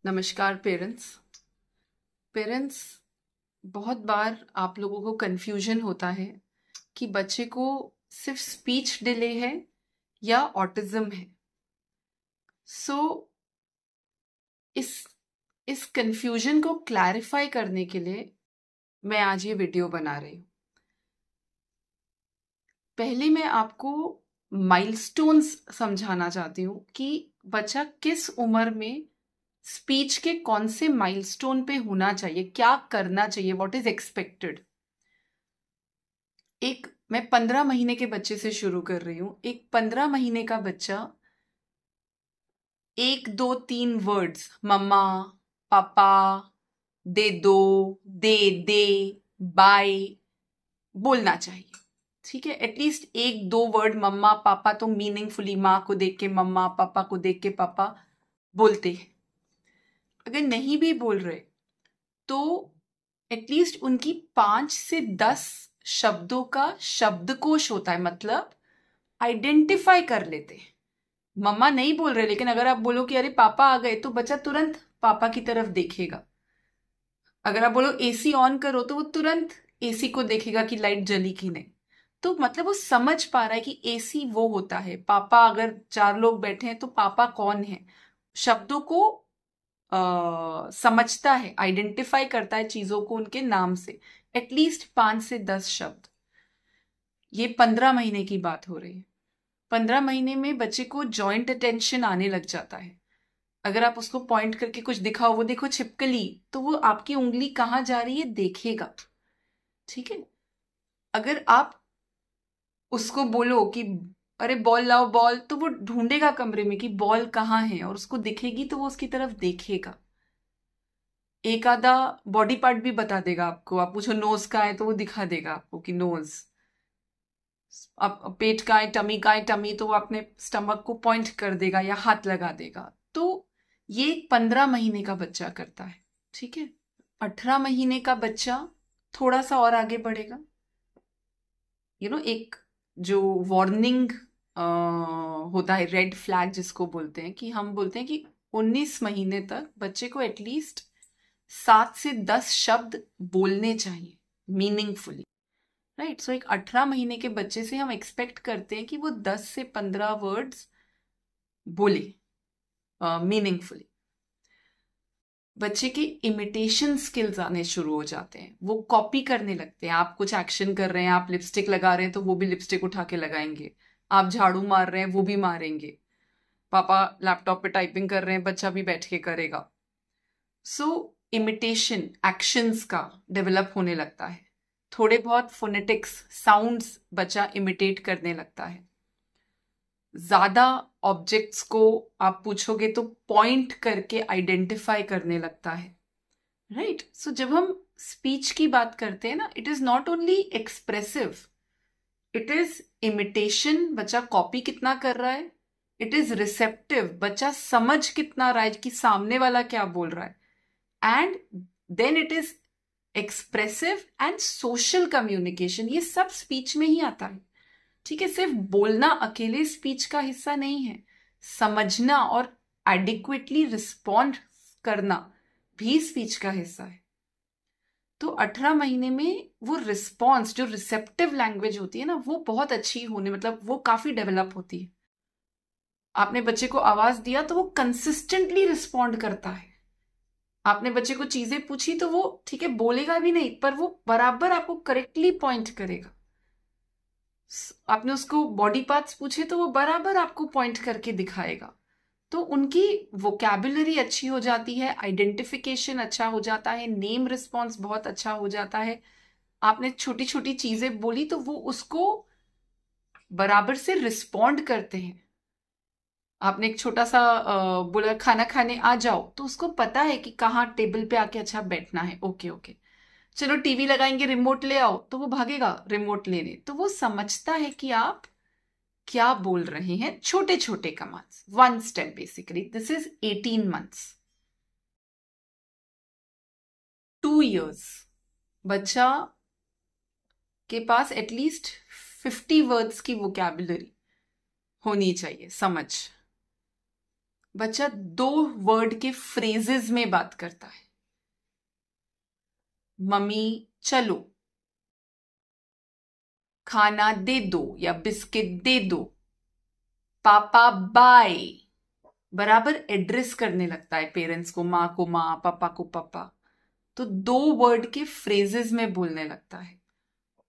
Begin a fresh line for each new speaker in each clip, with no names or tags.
नमस्कार पेरेंट्स। बहुत बार आप लोगों को कंफ्यूजन होता है कि बच्चे को सिर्फ स्पीच डिले है या ऑटिज्म है। सो इस इस कंफ्यूजन को क्लैरिफाई करने के लिए मैं आज ये वीडियो बना रही हूँ। पहले मैं आपको माइलस्टोन्स समझाना चाहती हूँ कि बच्चा किस उम्र में स्पीच के कौन से माइलस्टोन पे होना चाहिए, क्या करना चाहिए, व्हाट इज एक्सपेक्टेड। मैं 15 महीने के बच्चे से शुरू कर रही हूं। एक 15 महीने का बच्चा 1 2 3 वर्ड्स मम्मा, पापा, दे दो, दे बाय बोलना चाहिए। ठीक है, एटलीस्ट 1 2 वर्ड मम्मा पापा तो मीनिंगफुली, माँ को देख के मम्मा, पापा को देख के पापा बोलते हैं। अगर नहीं भी बोल रहे तो एटलीस्ट उनकी 5 से 10 शब्दों का शब्दकोश होता है, मतलब आइडेंटिफाई कर लेते हैं। मम्मा नहीं बोल रहे, लेकिन अगर आप बोलो कि अरे पापा आ गए तो बच्चा तुरंत पापा की तरफ देखेगा। अगर आप बोलो एसी ऑन करो तो वो तुरंत एसी को देखेगा कि लाइट जली कि नहीं। तो मतलब वो समझ पा रहा है कि एसी वो होता है, पापा अगर 4 लोग बैठे हैं तो पापा कौन है। शब्दों को समझता है, आइडेंटिफाई करता है चीजों को उनके नाम से। एटलीस्ट 5 से 10 शब्द। ये 15 महीने की बात हो रही है। 15 महीने में बच्चे को जॉइंट अटेंशन आने लग जाता है। अगर आप उसको पॉइंट करके कुछ दिखाओ, वो देखो छिपकली, तो वो आपकी उंगली कहाँ जा रही है देखेगा। ठीक है, अगर आप उसको बोलो कि अरे बॉल लाओ बॉल, तो वो ढूंढेगा कमरे में कि बॉल कहाँ है, और उसको दिखेगी तो वो उसकी तरफ देखेगा। एक आधा बॉडी पार्ट भी बता देगा आपको। आप पूछो नोज का है तो वो दिखा देगा आपको कि नोज। आप पेट का है, टमी का है, टमी तो वो अपने स्टमक को पॉइंट कर देगा या हाथ लगा देगा। तो ये 15 महीने का बच्चा करता है। ठीक है, 18 महीने का बच्चा थोड़ा सा और आगे बढ़ेगा। एक जो वार्निंग होता है, रेड फ्लैग जिसको बोलते हैं, कि हम बोलते हैं कि 19 महीने तक बच्चे को एटलीस्ट 7 से 10 शब्द बोलने चाहिए मीनिंगफुली। राइट, सो एक 18 महीने के बच्चे से हम एक्सपेक्ट करते हैं कि वो 10 से 15 वर्ड्स बोले मीनिंगफुली। बच्चे के इमिटेशन स्किल्स आने शुरू हो जाते हैं, वो कॉपी करने लगते हैं। आप कुछ एक्शन कर रहे हैं, आप लिपस्टिक लगा रहे हैं तो वो भी लिपस्टिक उठा के लगाएंगे। आप झाड़ू मार रहे हैं वो भी मारेंगे। पापा लैपटॉप पे टाइपिंग कर रहे हैं, बच्चा भी बैठ के करेगा। सो इमिटेशन एक्शंस का डेवलप होने लगता है। थोड़े बहुत फोनेटिक्स साउंड्स बच्चा इमिटेट करने लगता है। ज्यादा ऑब्जेक्ट्स को आप पूछोगे तो पॉइंट करके आइडेंटिफाई करने लगता है। राइट, सो जब हम स्पीच की बात करते हैं ना, it is not only expressive, it is imitation, बच्चा कॉपी कितना कर रहा है। इट इज रिसेप्टिव, बच्चा समझ कितना रहा है कि सामने वाला क्या बोल रहा है। And then it is expressive and social communication. ये सब स्पीच में ही आता है। ठीक है, सिर्फ बोलना अकेले स्पीच का हिस्सा नहीं है, समझना और एडिक्वेटली रिस्पॉन्ड करना भी स्पीच का हिस्सा है। तो 18 महीने में वो रिस्पॉन्स, जो रिसेप्टिव लैंग्वेज होती है ना, वो बहुत अच्छी होने, मतलब वो काफी डेवलप होती है। आपने बच्चे को आवाज दिया तो वो कंसिस्टेंटली रिस्पॉन्ड करता है। आपने बच्चे को चीजें पूछी तो वो ठीक है बोलेगा भी नहीं, पर वो बराबर आपको करेक्टली पॉइंट करेगा। आपने उसको बॉडी पार्ट्स पूछे तो वो बराबर आपको पॉइंट करके दिखाएगा। तो उनकी वोकैबुलरी अच्छी हो जाती है, आइडेंटिफिकेशन अच्छा हो जाता है, नेम रिस्पॉन्स बहुत अच्छा हो जाता है। आपने छोटी छोटी चीजें बोली तो वो उसको बराबर से रिस्पॉन्ड करते हैं। आपने एक छोटा सा बोला खाना खाने आ जाओ, तो उसको पता है कि कहाँ टेबल पे आके अच्छा बैठना है। ओके ओके, चलो टीवी लगाएंगे, रिमोट ले आओ, तो वो भागेगा रिमोट लेने। तो वो समझता है कि आप क्या बोल रहे हैं। छोटे छोटे commands, 1 step basically. This is 18 months. 2 years बच्चा के पास एटलीस्ट 50 वर्ड्स की वोकैबुलरी होनी चाहिए, समझ। बच्चा 2 वर्ड के फ्रेजेस में बात करता है। मम्मी चलो, खाना दे दो या बिस्किट दे दो, पापा बाय। बराबर एड्रेस करने लगता है पेरेंट्स को, माँ को माँ, पापा को पापा। तो 2 वर्ड के फ्रेजेस में बोलने लगता है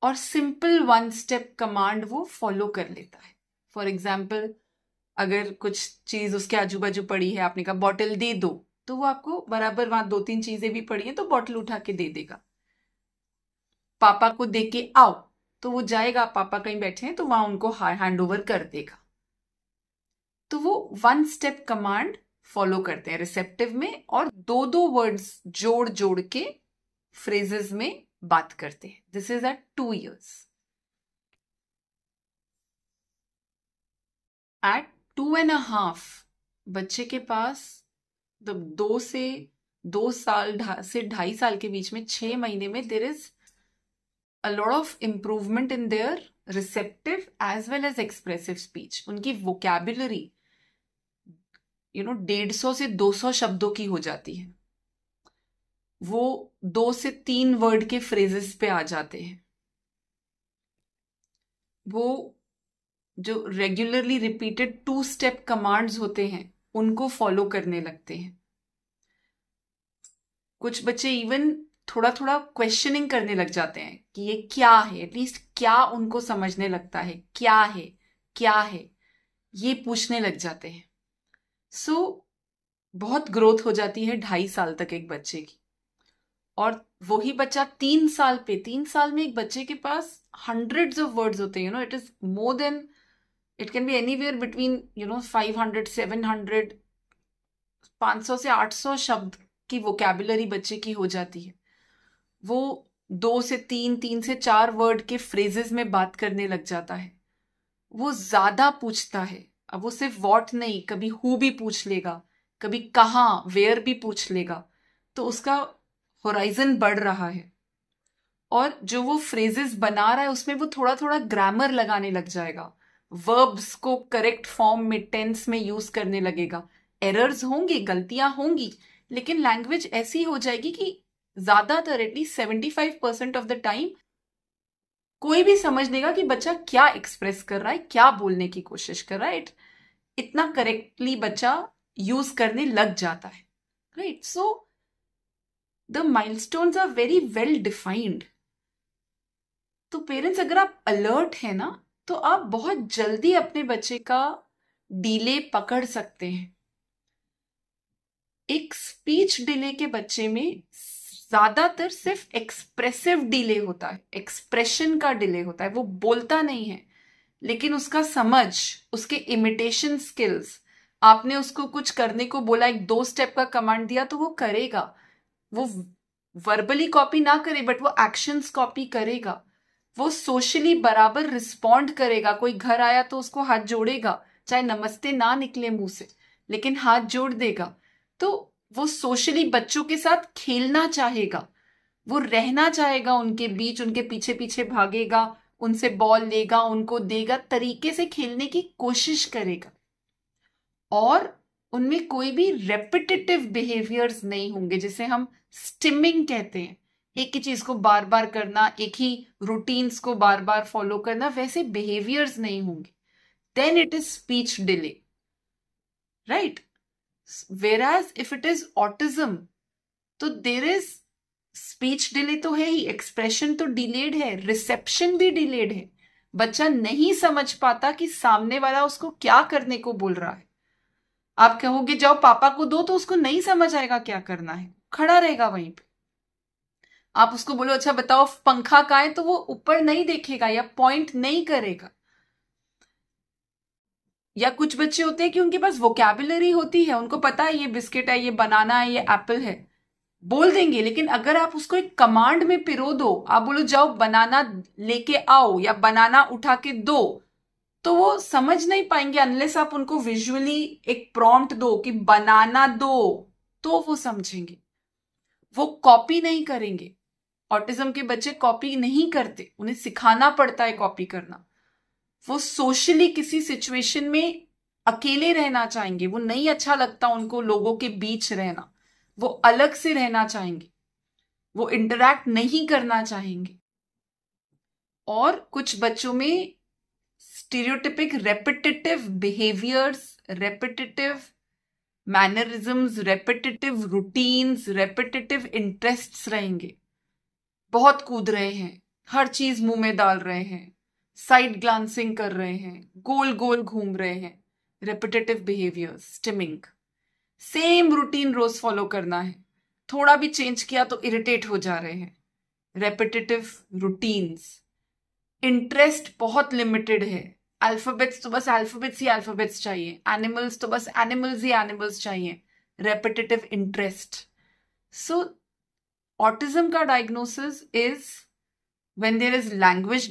और सिंपल 1 स्टेप कमांड वो फॉलो कर लेता है। फॉर एग्जाम्पल, अगर कुछ चीज उसके आजू बाजू पड़ी है, आपने कहा बॉटल दे दो, तो वो आपको बराबर वहां 2-3 चीजें भी पड़ी हैं तो बॉटल उठा के दे देगा। पापा को दे के आओ, तो वो जाएगा, पापा कहीं बैठे हैं तो वहां उनको हैंड ओवर कर देगा। तो वो 1 स्टेप कमांड फॉलो करते हैं रिसेप्टिव में, और 2-2 वर्ड्स जोड़ जोड़ के फ्रेजेस में बात करते हैं। This is at 2 years। एट 2.5 बच्चे के पास 2 से 2 साल से 2.5 साल के बीच में 6 महीने में there is a lot of improvement in their receptive as well as expressive speech। उनकी vocabulary 150 से 200 शब्दों की हो जाती है। वो 2 से 3 वर्ड के फ्रेजेस पे आ जाते हैं। वो जो रेगुलरली रिपीटेड 2 स्टेप कमांड्स होते हैं उनको फॉलो करने लगते हैं। कुछ बच्चे इवन थोड़ा थोड़ा क्वेश्चनिंग करने लग जाते हैं कि ये क्या है, एटलीस्ट क्या उनको समझने लगता है, क्या है क्या है, ये पूछने लग जाते हैं। सो बहुत ग्रोथ हो जाती है 2.5 साल तक एक बच्चे की। और वही बच्चा 3 साल में एक बच्चे के पास hundreds of words होते हैं। It is more than, it can be anywhere between 500 700 500 से 800 शब्द की वोकैबुलरी बच्चे की हो जाती है। वो 2 से 3 से 4 वर्ड के फ्रेजेस में बात करने लग जाता है। वो ज्यादा पूछता है। अब वो सिर्फ वॉट नहीं, कभी हु भी पूछ लेगा, कभी कहाँ वेयर भी पूछ लेगा। तो उसका होराइजन बढ़ रहा है, और जो वो फ्रेजेस बना रहा है उसमें वो थोड़ा थोड़ा ग्रामर लगाने लग जाएगा। वर्ब्स को करेक्ट फॉर्म में, टेंस में यूज करने लगेगा। एरर्स होंगी, गलतियां होंगी, लेकिन लैंग्वेज ऐसी हो जाएगी कि ज्यादातर एटलीस्ट 75% ऑफ द टाइम कोई भी समझ लेगा कि बच्चा क्या एक्सप्रेस कर रहा है, क्या बोलने की कोशिश कर रहा है। इतना करेक्टली बच्चा यूज करने लग जाता है। Right, so the milestones are very well defined. तो पेरेंट्स, अगर आप अलर्ट है ना, तो आप बहुत जल्दी अपने बच्चे का डिले पकड़ सकते हैं। एक स्पीच डिले के बच्चे में ज्यादातर सिर्फ एक्सप्रेसिव डिले होता है, एक्सप्रेशन का डिले होता है। वो बोलता नहीं है, लेकिन उसका समझ, उसके इमिटेशन स्किल्स, आपने उसको कुछ करने को बोला, एक 2 स्टेप का कमांड दिया तो वो करेगा। वो वर्बली कॉपी ना करे, बट वो एक्शंस कॉपी करेगा। वो सोशली बराबर रिस्पॉन्ड करेगा। कोई घर आया तो उसको हाथ जोड़ेगा, चाहे नमस्ते ना निकले मुंह से, लेकिन हाथ जोड़ देगा। तो वो सोशली बच्चों के साथ खेलना चाहेगा, वो रहना चाहेगा उनके बीच, उनके पीछे पीछे भागेगा, उनसे बॉल लेगा, उनको देगा, तरीके से खेलने की कोशिश करेगा। और उनमें कोई भी रेपिटेटिव बिहेवियर्स नहीं होंगे, जिसे हम स्टिमिंग कहते हैं। एक ही चीज को बार बार करना, एक ही रूटीन्स को बार बार फॉलो करना, वैसे बिहेवियर्स नहीं होंगे। Then it is speech delay, right. Whereas if it is autism, तो देर इज स्पीच डिले तो है ही, एक्सप्रेशन तो डिलेड है, रिसेप्शन भी डिलेड है। बच्चा नहीं समझ पाता कि सामने वाला उसको क्या करने को बोल रहा है। आप कहोगे जाओ पापा को दो, तो उसको नहीं समझ आएगा क्या करना है, खड़ा रहेगा वहीं पे। आप उसको बोलो अच्छा बताओ पंखा कहाँ है, तो वो ऊपर नहीं देखेगा या पॉइंट नहीं करेगा। या कुछ बच्चे होते हैं कि उनके पास वोकैबुलरी होती है, उनको पता है ये बिस्किट है, ये बनाना है, ये एप्पल है, बोल देंगे। लेकिन अगर आप उसको एक कमांड में पिरो दो, आप बोलो जाओ बनाना लेके आओ या बनाना उठा के दो, तो वो समझ नहीं पाएंगे अनलेस आप उनको विजुअली एक प्रॉम्प्ट दो कि बनाना दो, तो वो समझेंगे। वो कॉपी नहीं करेंगे। ऑटिज्म के बच्चे कॉपी नहीं करते, उन्हें सिखाना पड़ता है कॉपी करना। वो सोशली किसी सिचुएशन में अकेले रहना चाहेंगे, वो नहीं अच्छा लगता उनको लोगों के बीच रहना, वो अलग से रहना चाहेंगे, वो इंटरैक्ट नहीं करना चाहेंगे। और कुछ बच्चों में stereotypic repetitive behaviours, repetitive mannerisms, repetitive routines, repetitive interests रहेंगे। बहुत कूद रहे हैं, हर चीज मुंह में डाल रहे हैं, साइड ग्लांसिंग कर रहे हैं, गोल गोल घूम रहे हैं, repetitive behaviours, stimming, same routine रोज फॉलो करना है, थोड़ा भी चेंज किया तो इरिटेट हो जा रहे हैं, रेपिटेटिव रूटीन्स। इंटरेस्ट बहुत लिमिटेड है, अल्फाबेट्स तो बस अल्फाबेट्स ही अल्फाबेट्स चाहिए, एनिमल्स तो बस एनिमल्स ही एनिमल्स चाहिए, रेपिटेटिव इंटरेस्ट। सो ऑटिज्म का diagnosis is when there is language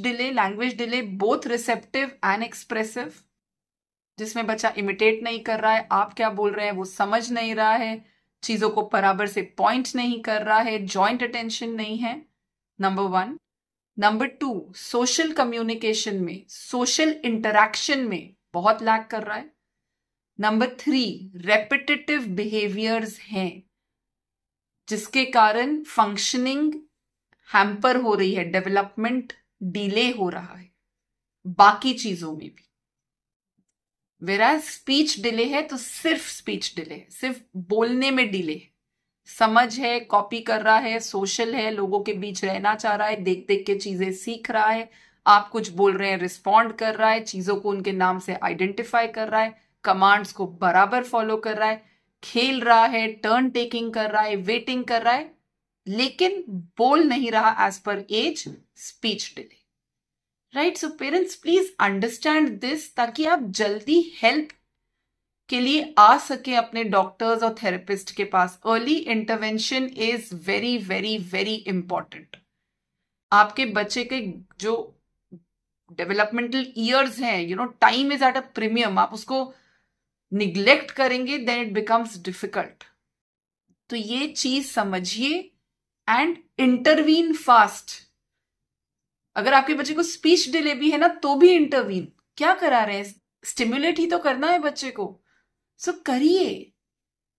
delay both receptive and expressive, जिसमें बच्चा इमिटेट नहीं कर रहा है, आप क्या बोल रहे हैं वो समझ नहीं रहा है, चीजों को बराबर से पॉइंट नहीं कर रहा है, जॉइंट अटेंशन नहीं है, नंबर 1। नंबर 2, सोशल कम्युनिकेशन में, सोशल इंटरैक्शन में बहुत लैक कर रहा है। नंबर 3, रेपिटेटिव बिहेवियर्स हैं जिसके कारण फंक्शनिंग हैम्पर हो रही है, डेवलपमेंट डिले हो रहा है बाकी चीजों में भी। वेराज स्पीच डिले है तो सिर्फ स्पीच डिले है, सिर्फ बोलने में डिले है, समझ है, कॉपी कर रहा है, सोशल है, लोगों के बीच रहना चाह रहा है, देख देख के चीजें सीख रहा है, आप कुछ बोल रहे हैं रिस्पॉन्ड कर रहा है, चीजों को उनके नाम से आइडेंटिफाई कर रहा है, कमांड्स को बराबर फॉलो कर रहा है, खेल रहा है, टर्न टेकिंग कर रहा है, वेटिंग कर रहा है, लेकिन बोल नहीं रहा as per age, speech delay. Right, so parents please understand this ताकि आप जल्दी हेल्प के लिए आ सके अपने डॉक्टर्स और थेरेपिस्ट के पास। Early intervention is very very very important. आपके बच्चे के जो डेवलपमेंटल ईयर्स हैं, you know, time is at a premium, आप उसको निग्लेक्ट करेंगे देन इट बिकम्स डिफिकल्ट। तो ये चीज समझिए एंड इंटरवीन फास्ट। अगर आपके बच्चे को स्पीच डिले भी है ना तो भी इंटरवीन। क्या करा रहे हैं, स्टिमुलेट ही तो करना है बच्चे को, सो करिए।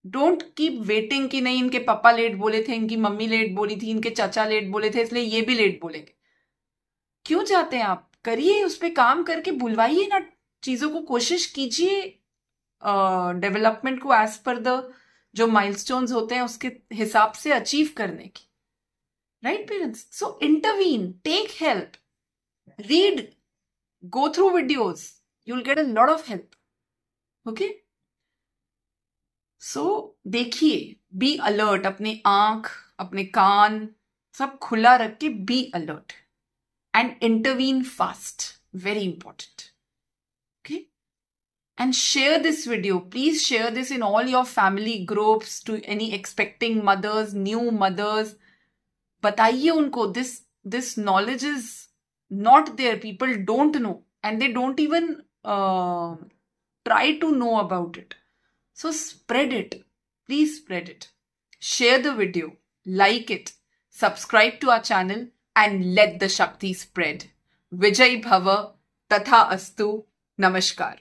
डोंट कीप वेटिंग कि नहीं इनके पापा लेट बोले थे, इनकी मम्मी लेट बोली थी, इनके चाचा लेट बोले थे इसलिए ये भी लेट बोलेंगे। क्यों चाहते हैं आप, करिए, उस पर काम करके बुलवाइए ना चीजों को, कोशिश कीजिए डेवलपमेंट को एज पर द जो माइलस्टोन्स होते हैं उसके हिसाब से अचीव करने की। Right, parents? So intervene, take help, read, go through videos. You'll get a lot of help. Okay? So देखिए, be alert, अपने आंख, अपने कान सब खुला रख के be alert and intervene fast. Very important. Okay? And share this video. Please share this in all your family groups to any expecting mothers, new mothers. बताइए उनको this knowledge is not there, people don't know and they don't even try to know about it. So spread it, please spread it, share the video, like it, subscribe to our channel and let the Shakti spread. Vijay Bhava, Tatha Astu. Namaskar.